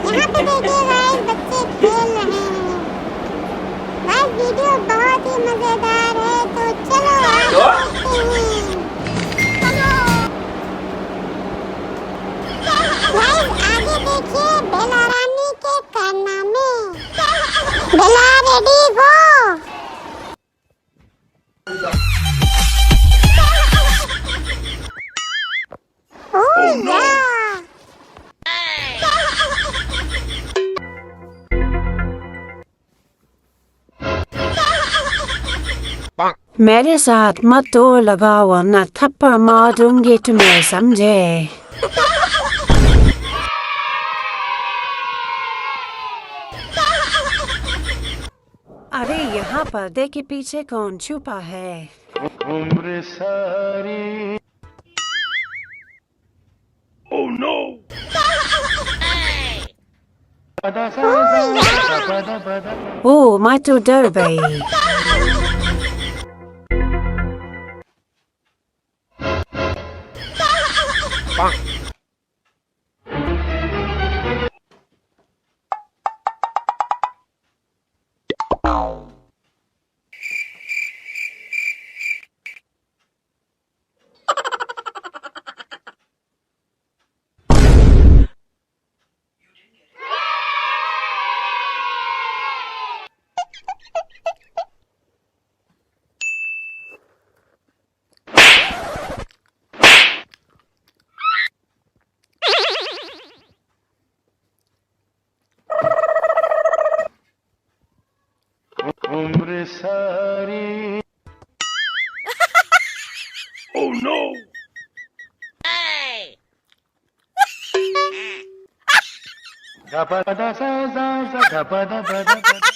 यहाँ पे देखिए गाइस बच्चे खेल रहे हैं। गाइस वीडियो बहुत ही मजेदार है तो चलो आगे देखते हैं। गाइस आगे देखिए बेला रानी के कारनामे। बेला रेडी गो। ओह या मेरे साथ मत दौड़ लगाओ वरना थप्पड़ मार दूंगी तुम्हें, समझे? अरे यहाँ पर देखिए पीछे कौन छुपा है। उम्र सारी Oh no! ओह मैं तो डर गई। उम्र सारी Oh no! Gapada sa sa sa gapada pada pada.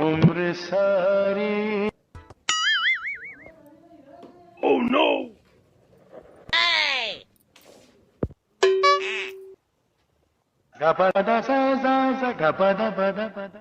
उम्र सारी Oh no! Gapada sa sa sa gapada pada pada.